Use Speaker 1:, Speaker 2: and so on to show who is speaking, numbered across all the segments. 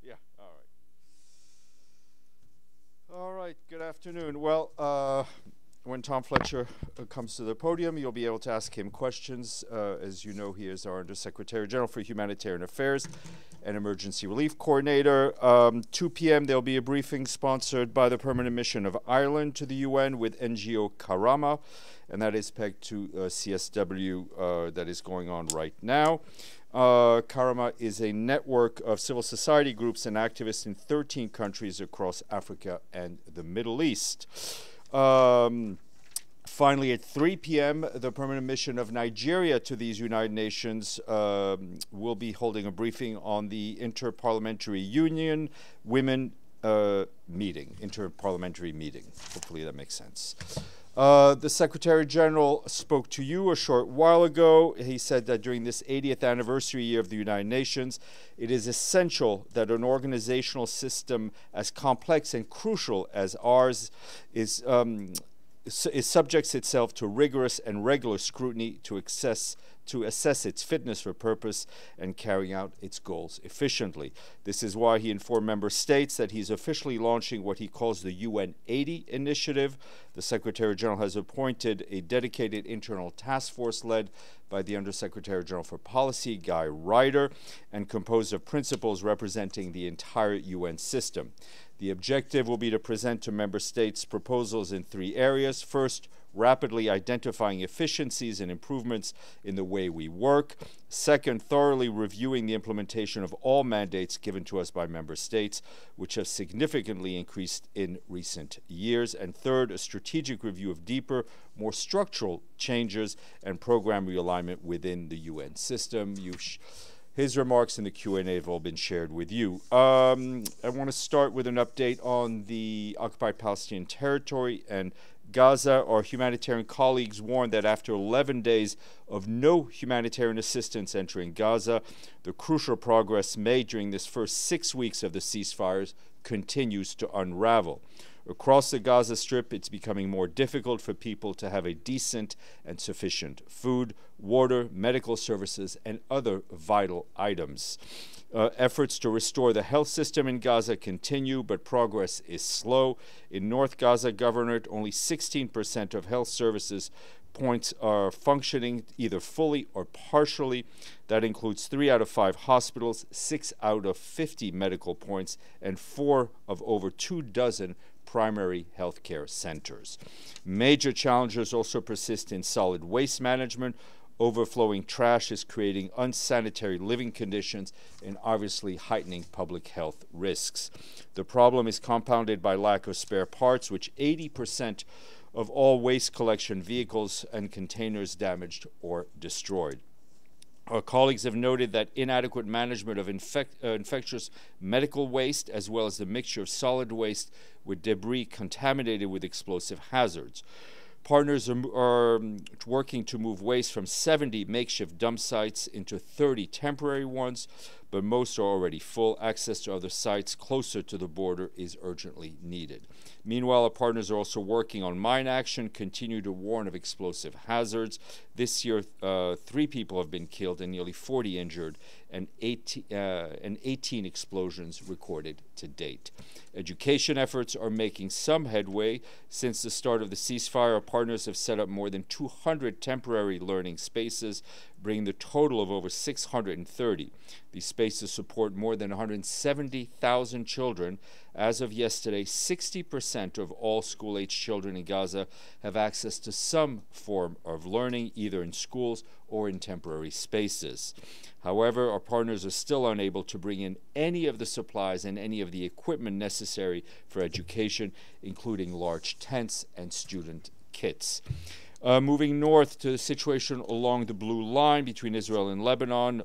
Speaker 1: Yeah, all right. All right, good afternoon. Well, when Tom Fletcher comes to the podium, you'll be able to ask him questions. As you know, he is our Undersecretary General for Humanitarian Affairs and Emergency Relief Coordinator. 2 p.m., there'll be a briefing sponsored by the Permanent Mission of Ireland to the UN with NGO Karama, and that is pegged to CSW that is going on right now. Karama is a network of civil society groups and activists in 13 countries across Africa and the Middle East. Finally, at 3 p.m., the Permanent Mission of Nigeria to these United Nations will be holding a briefing on the Interparliamentary Union Women Interparliamentary meeting. Hopefully that makes sense. The Secretary General spoke to you a short while ago. He said that during this 80th anniversary year of the United Nations, it is essential that an organizational system as complex and crucial as ours subjects itself to rigorous and regular scrutiny to assess its fitness for purpose and carrying out its goals efficiently. This is why he informed member states that he's officially launching what he calls the UN80 Initiative. The Secretary General has appointed a dedicated internal task force led by the Undersecretary General for Policy, Guy Ryder, and composed of principals representing the entire UN system. The objective will be to present to member states proposals in 3 areas. First, rapidly identifying efficiencies and improvements in the way we work. Second, thoroughly reviewing the implementation of all mandates given to us by member states, which have significantly increased in recent years. And third, a strategic review of deeper, more structural changes and program realignment within the UN system. His remarks in the Q&A have all been shared with you. I want to start with an update on the occupied Palestinian territory and Gaza. Our humanitarian colleagues warned that after 11 days of no humanitarian assistance entering Gaza, the crucial progress made during this first 6 weeks of the ceasefires continues to unravel. Across the Gaza Strip, it's becoming more difficult for people to have a decent and sufficient food, water, medical services, and other vital items. Efforts to restore the health system in Gaza continue, but progress is slow. In North Gaza Governorate, only 16% of health services points are functioning either fully or partially. That includes 3 out of 5 hospitals, 6 out of 50 medical points, and 4 of over 24 primary healthcare centers. Major challenges also persist in solid waste management. Overflowing trash is creating unsanitary living conditions and obviously heightening public health risks. The problem is compounded by lack of spare parts, which 80% of all waste collection vehicles and containers damaged or destroyed. Our colleagues have noted that inadequate management of infectious medical waste, as well as the mixture of solid waste with debris contaminated with explosive hazards. Partners are working to move waste from 70 makeshift dump sites into 30 temporary ones, but most are already full. Access to other sites closer to the border is urgently needed. Meanwhile, our partners are also working on mine action, continue to warn of explosive hazards. This year, 3 people have been killed and nearly 40 injured, and 18 explosions recorded to date. Education efforts are making some headway. Since the start of the ceasefire, our partners have set up more than 200 temporary learning spaces, bringing the total of over 630. These spaces support more than 170,000 children. As of yesterday, 60% of all school-aged children in Gaza have access to some form of learning, either in schools or in temporary spaces. However, our partners are still unable to bring in any of the supplies and any of the equipment necessary for education, including large tents and student kits. Moving north to the situation along the Blue Line between Israel and Lebanon,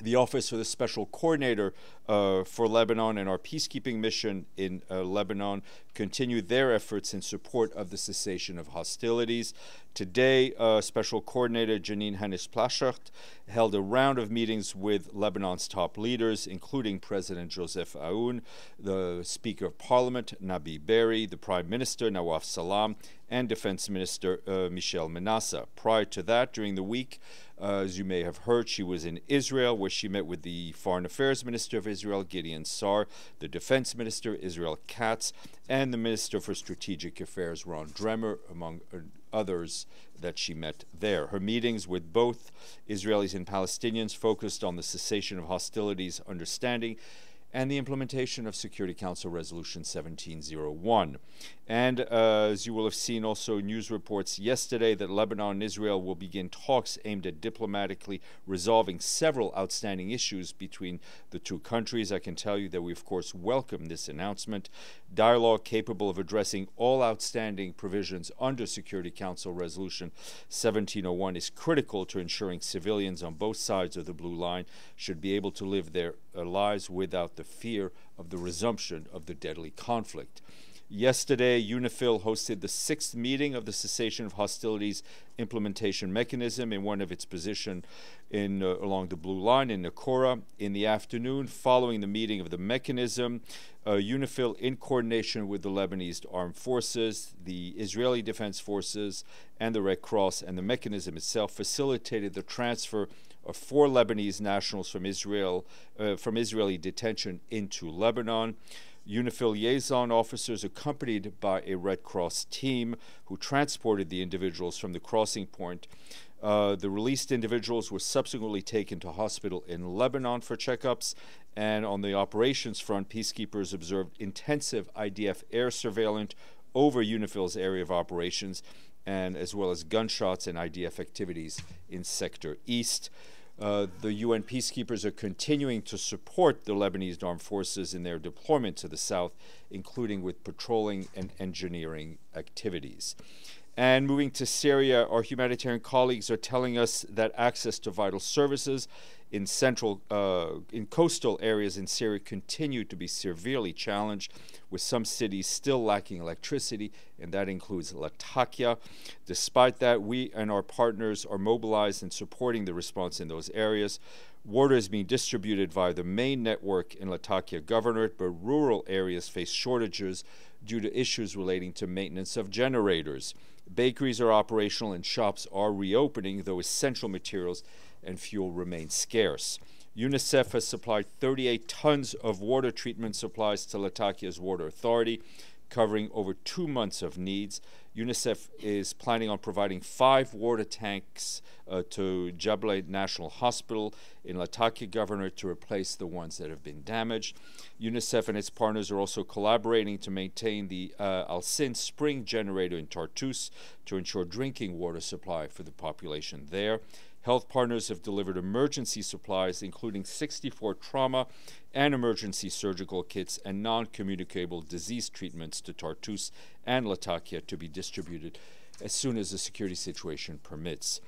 Speaker 1: the Office for the Special Coordinator for Lebanon and our peacekeeping mission in Lebanon continue their efforts in support of the cessation of hostilities. Today, Special Coordinator Janine Hennis-Plasschaert held a round of meetings with Lebanon's top leaders, including President Joseph Aoun, the Speaker of Parliament Nabi Berri, the Prime Minister Nawaf Salam, and Defense Minister Michel Menassa. Prior to that, during the week, as you may have heard, she was in Israel, where she met with the Foreign Affairs Minister of Israel, Gideon Sar, the Defense Minister, Israel Katz, and the Minister for Strategic Affairs, Ron Dremer, among others that she met there. Her meetings with both Israelis and Palestinians focused on the cessation of hostilities, understanding, and the implementation of Security Council Resolution 1701. And as you will have seen also news reports yesterday that Lebanon and Israel will begin talks aimed at diplomatically resolving several outstanding issues between the two countries. I can tell you that we, of course, welcome this announcement. Dialogue capable of addressing all outstanding provisions under Security Council Resolution 1701 is critical to ensuring civilians on both sides of the blue line should be able to live their lives without the fear of the resumption of the deadly conflict. Yesterday, UNIFIL hosted the 6th meeting of the Cessation of Hostilities Implementation Mechanism in one of its positions along the Blue Line in Nakora. In the afternoon, following the meeting of the mechanism, UNIFIL, in coordination with the Lebanese Armed Forces, the Israeli Defense Forces, and the Red Cross, and the mechanism itself, facilitated the transfer of 4 Lebanese nationals from Israeli detention into Lebanon. UNIFIL liaison officers accompanied by a Red Cross team who transported the individuals from the crossing point. The released individuals were subsequently taken to hospital in Lebanon for checkups, and on the operations front, peacekeepers observed intensive IDF air surveillance over UNIFIL's area of operations, and as well as gunshots and IDF activities in Sector East. The UN peacekeepers are continuing to support the Lebanese armed forces in their deployment to the south, including with patrolling and engineering activities. And moving to Syria, our humanitarian colleagues are telling us that access to vital services in coastal areas in Syria continue to be severely challenged, with some cities still lacking electricity, and that includes Latakia. Despite that, we and our partners are mobilized and supporting the response in those areas. Water is being distributed via the main network in Latakia Governorate, but rural areas face shortages due to issues relating to maintenance of generators. Bakeries are operational and shops are reopening, though essential materials and fuel remain scarce. UNICEF has supplied 38 tons of water treatment supplies to Latakia's Water Authority, covering over 2 months of needs. UNICEF is planning on providing 5 water tanks to Jableh National Hospital in Latakia Governorate to replace the ones that have been damaged. UNICEF and its partners are also collaborating to maintain the Al-Sin spring generator in Tartus to ensure drinking water supply for the population there. Health partners have delivered emergency supplies, including 64 trauma and emergency surgical kits and non-communicable disease treatments to Tartus and Latakia to be distributed as soon as the security situation permits.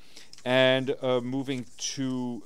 Speaker 1: And moving to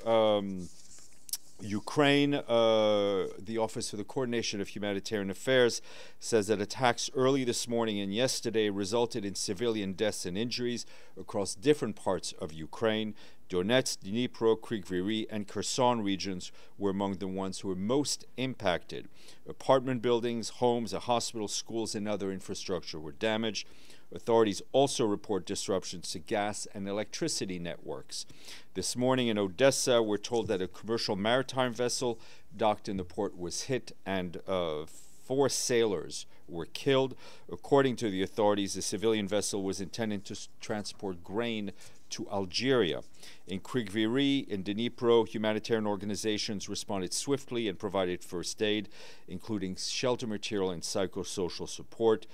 Speaker 1: Ukraine, the Office for the Coordination of Humanitarian Affairs says that attacks early this morning and yesterday resulted in civilian deaths and injuries across different parts of Ukraine. Donetsk, Dnipro, Kriviri, and Kherson regions were among the ones who were most impacted. Apartment buildings, homes, a hospital, schools, and other infrastructure were damaged. Authorities also report disruptions to gas and electricity networks. This morning in Odessa, we're told that a commercial maritime vessel docked in the port was hit and 4 sailors were killed. According to the authorities, the civilian vessel was intended to transport grain to Algeria. In Kriviri, in Dnipro, humanitarian organizations responded swiftly and provided first aid, including shelter material and psychosocial support.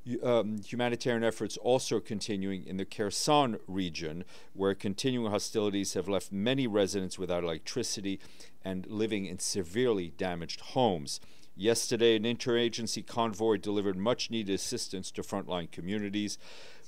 Speaker 1: Humanitarian efforts also continuing in the Kherson region, where continuing hostilities have left many residents without electricity and living in severely damaged homes. Yesterday, an interagency convoy delivered much-needed assistance to frontline communities.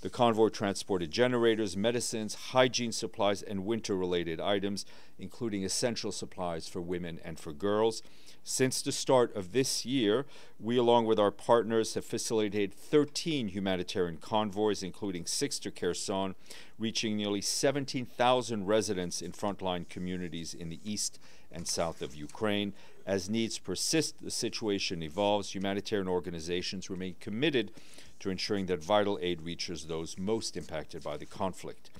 Speaker 1: The convoy transported generators, medicines, hygiene supplies, and winter-related items, including essential supplies for women and for girls. Since the start of this year, we, along with our partners, have facilitated 13 humanitarian convoys, including 6 to Kherson, reaching nearly 17,000 residents in frontline communities in the east and south of Ukraine. As needs persist, the situation evolves. Humanitarian organizations remain committed to ensuring that vital aid reaches those most impacted by the conflict.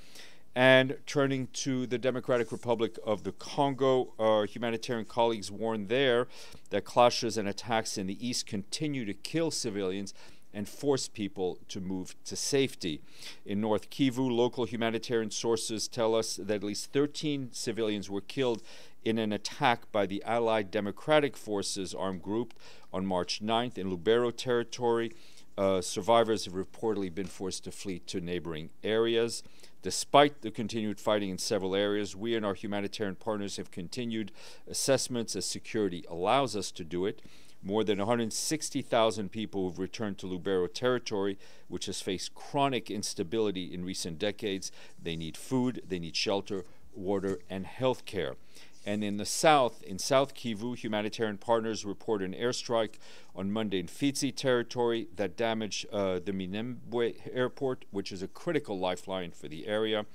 Speaker 1: And turning to the Democratic Republic of the Congo, our humanitarian colleagues warn there that clashes and attacks in the east continue to kill civilians and force people to move to safety. In North Kivu, local humanitarian sources tell us that at least 13 civilians were killed in an attack by the Allied Democratic Forces armed group on March 9th in Lubero territory. Survivors have reportedly been forced to flee to neighboring areas. Despite the continued fighting in several areas, we and our humanitarian partners have continued assessments as security allows us to do it. More than 160,000 people have returned to Lubero territory, which has faced chronic instability in recent decades. They need food, they need shelter, water, and health care. And in the south, in South Kivu, humanitarian partners report an airstrike on Monday in Fizi territory that damaged the Minembwe airport, which is a critical lifeline for the area.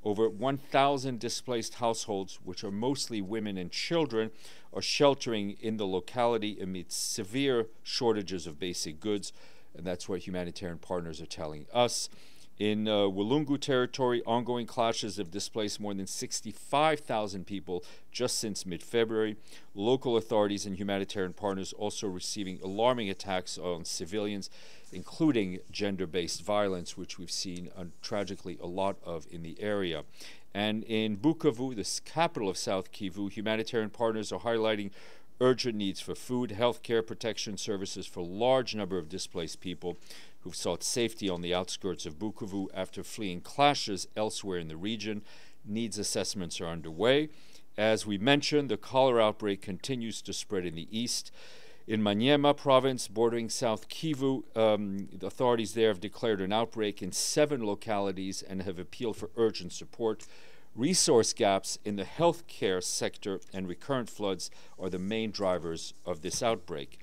Speaker 1: Over 1,000 displaced households, which are mostly women and children, are sheltering in the locality amid severe shortages of basic goods. And that's what humanitarian partners are telling us. In Walungu territory, ongoing clashes have displaced more than 65,000 people just since mid-February. Local authorities and humanitarian partners also receiving alarming attacks on civilians, including gender-based violence, which we've seen tragically a lot of in the area. And in Bukavu, the capital of South Kivu, humanitarian partners are highlighting urgent needs for food, health care, protection services for a large number of displaced people who've sought safety on the outskirts of Bukavu after fleeing clashes elsewhere in the region. Needs assessments are underway. As we mentioned, the cholera outbreak continues to spread in the east. In Maniema province, bordering South Kivu, the authorities there have declared an outbreak in 7 localities and have appealed for urgent support. Resource gaps in the healthcare sector and recurrent floods are the main drivers of this outbreak.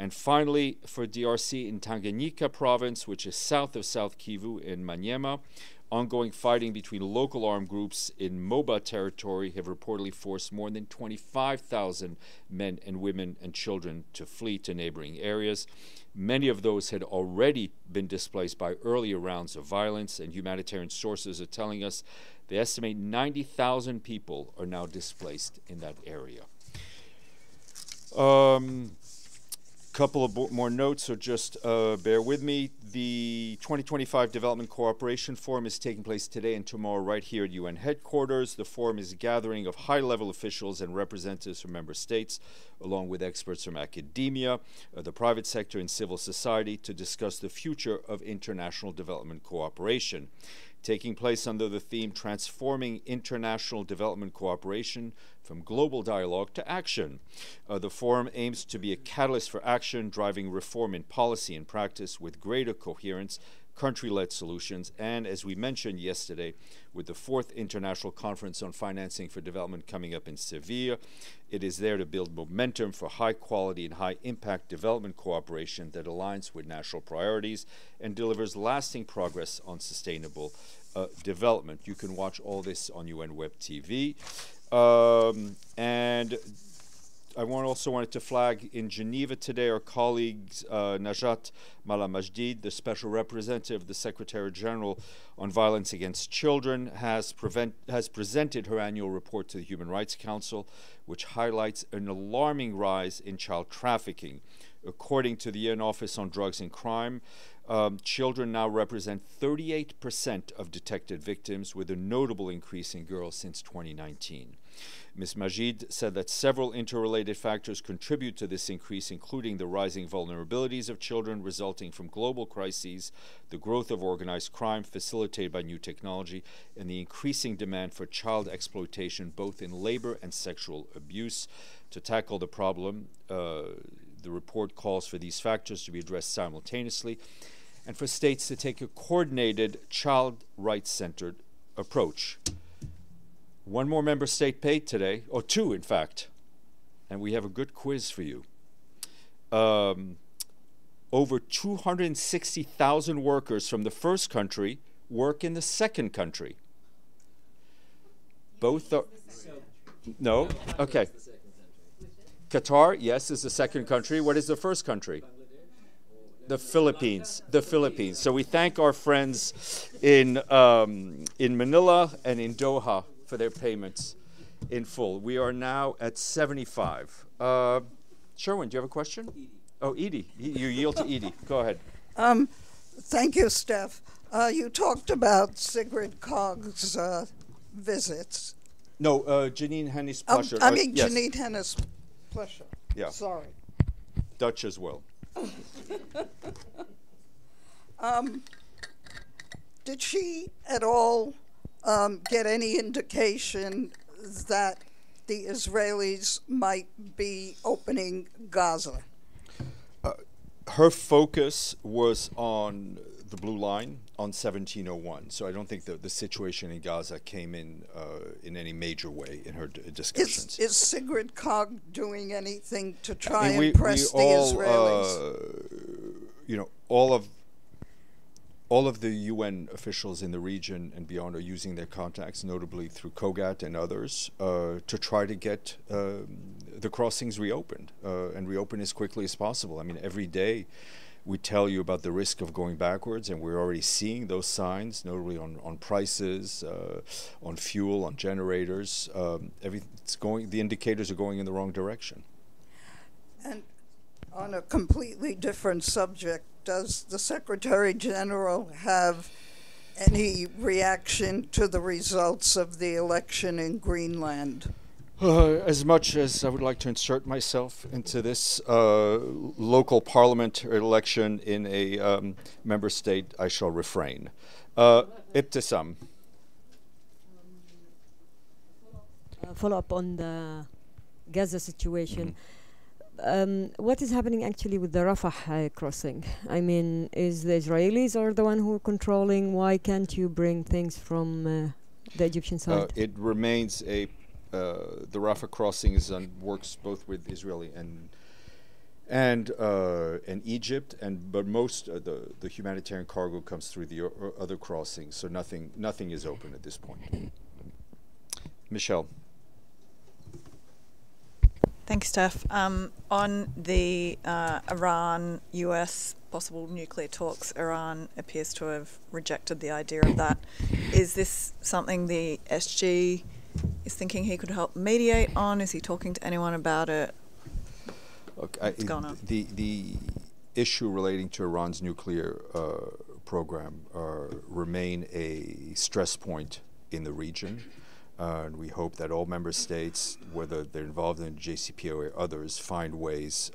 Speaker 1: And finally, for DRC in Tanganyika province, which is south of South Kivu in Maniema, ongoing fighting between local armed groups in Moba territory have reportedly forced more than 25,000 men and women and children to flee to neighboring areas. Many of those had already been displaced by earlier rounds of violence, and humanitarian sources are telling us they estimate 90,000 people are now displaced in that area. Couple of more notes, so just bear with me. The 2025 Development Cooperation Forum is taking place today and tomorrow right here at UN headquarters. The forum is a gathering of high-level officials and representatives from member states, along with experts from academia, the private sector, and civil society to discuss the future of international development cooperation. Taking place under the theme Transforming International Development Cooperation from Global Dialogue to Action. The forum aims to be a catalyst for action, driving reform in policy and practice with greater coherence, country-led solutions, and, as we mentioned yesterday, with the 4th International Conference on Financing for Development coming up in Seville, it is there to build momentum for high-quality and high-impact development cooperation that aligns with national priorities and delivers lasting progress on sustainable development. You can watch all this on UN Web TV. And I also wanted to flag in Geneva today our colleagues Najat Malamajdid, the Special Representative of the Secretary General on Violence Against Children, has presented her annual report to the Human Rights Council, which highlights an alarming rise in child trafficking. According to the UN Office on Drugs and Crime, children now represent 38% of detected victims, with a notable increase in girls since 2019. Ms. Majid said that several interrelated factors contribute to this increase, including the rising vulnerabilities of children resulting from global crises, the growth of organized crime facilitated by new technology, and the increasing demand for child exploitation, both in labor and sexual abuse. To tackle the problem, the report calls for these factors to be addressed simultaneously and for states to take a coordinated, child rights-centered approach. One more member state paid today, or 2 in fact. and we have a good quiz for you. Over 260,000 workers from the first country work in the second country. Both are... No? Okay. Qatar, yes, is the second country. What is the first country? The Philippines. The Philippines. So we thank our friends in Manila and in Doha for their payments in full. We are now at 75. Sherwin, do you have a question? Edie. Oh, Edie. You yield to Edie. Go ahead.
Speaker 2: Thank you, Steph. You talked about Sigrid Kaag's visits.
Speaker 1: No, Janine Hennis-Plascher.
Speaker 2: Yes. Janine Hennis-Plascher.
Speaker 1: Yeah.
Speaker 2: Sorry.
Speaker 1: Dutch as well.
Speaker 2: Did she at all get any indication that the Israelis might be opening Gaza?
Speaker 1: Her focus was on the Blue Line, on 1701. So I don't think that the situation in Gaza came in any major way in her discussions.
Speaker 2: Is Sigrid Kaag doing anything to try and impress the Israelis?
Speaker 1: All of the UN officials in the region and beyond are using their contacts, notably through COGAT and others, to try to get the crossings reopened and reopened as quickly as possible. I mean, every day we tell you about the risk of going backwards, and we're already seeing those signs, notably on prices, on fuel, on generators. The indicators are going in the wrong direction.
Speaker 2: And on a completely different subject, does the Secretary General have any reaction to the results of the election in Greenland?
Speaker 1: As much as I would like to insert myself into this local parliament election in a member state, I shall refrain. Ibtisam.
Speaker 3: Follow up on the Gaza situation. What is happening actually with the Rafah crossing? I mean, is the Israelis are the one who are controlling? Why can't you bring things from the Egyptian side?
Speaker 1: It remains the Rafah crossing works both with Israeli and Egypt, but most the humanitarian cargo comes through the other crossings. So nothing is open at this point. Michelle.
Speaker 4: Thanks, Steph. On the Iran-US possible nuclear talks, Iran appears to have rejected the idea of that. Is this something the SG is thinking he could help mediate on? Is he talking to anyone about it?
Speaker 1: Look,
Speaker 4: what's going on?
Speaker 1: The issue relating to Iran's nuclear program remain a stress point in the region. And we hope that all member states, whether they're involved in JCPOA or others, find ways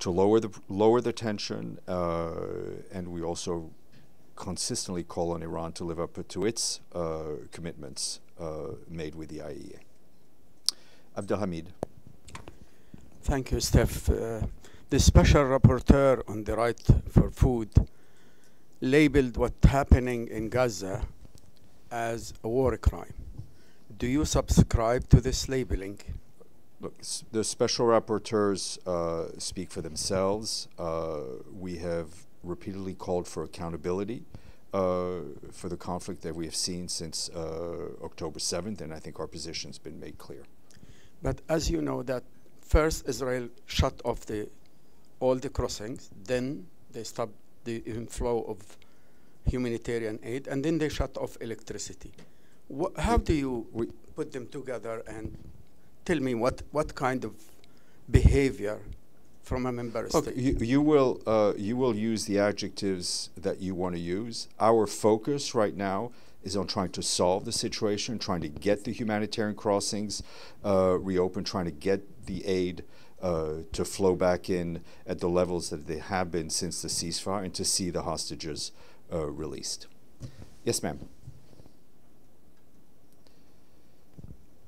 Speaker 1: to lower the tension. And we also consistently call on Iran to live up to its commitments made with the IAEA. Abdelhamid.
Speaker 5: Thank you, Steph. The special rapporteur on the right for food labeled what's happening in Gaza as a war crime. Do you subscribe to this labeling?
Speaker 1: Look, the special rapporteurs speak for themselves. We have repeatedly called for accountability for the conflict that we have seen since October 7th, and I think our position's been made clear.
Speaker 5: But as you know, that first Israel shut off all the crossings, then they stopped the inflow of humanitarian aid, and then they shut off electricity. How do you put them together, and tell me what kind of behavior from a member state?
Speaker 1: You will use the adjectives that you want to use. Our focus right now is on trying to solve the situation, trying to get the humanitarian crossings reopened, trying to get the aid to flow back in at the levels that they have been since the ceasefire, and to see the hostages released. Yes, ma'am.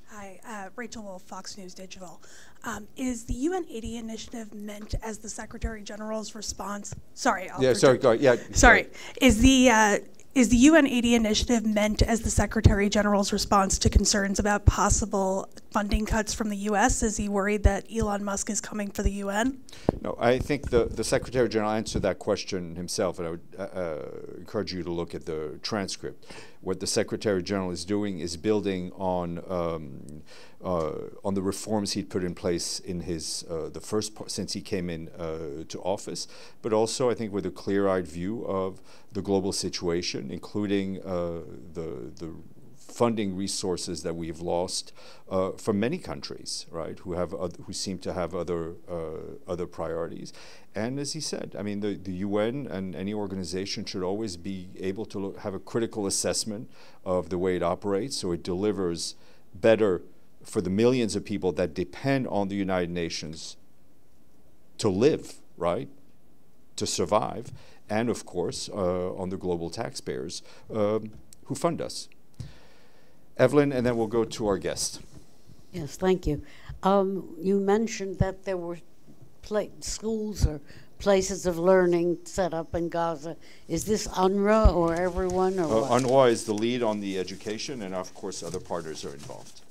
Speaker 6: Hi, Rachel Wolf, Fox News Digital. Is the UN80 Initiative meant as the Secretary General's response? Sorry.
Speaker 1: Go ahead. Yeah.
Speaker 6: Sorry. Is the UN80 Initiative meant as the Secretary General's response to concerns about possible funding cuts from the U.S.? Is he worried that Elon Musk is coming for the UN?
Speaker 1: No, I think the Secretary General answered that question himself, and I would encourage you to look at the transcript. What the Secretary General is doing is building on the reforms he'd put in place in his since he came in to office, but also I think with a clear-eyed view of the global situation, including the funding resources that we've lost from many countries, right, who seem to have other priorities. And as he said, I mean, the UN and any organization should always be able to have a critical assessment of the way it operates, so it delivers better for the millions of people that depend on the United Nations to live, right, to survive, and of course on the global taxpayers who fund us. Evelyn, and then we'll go to our guest.
Speaker 7: Yes, thank you. You mentioned that there were schools or places of learning set up in Gaza. Is this UNRWA or everyone? Or what?
Speaker 1: UNRWA is the lead on the education, and of course other partners are involved.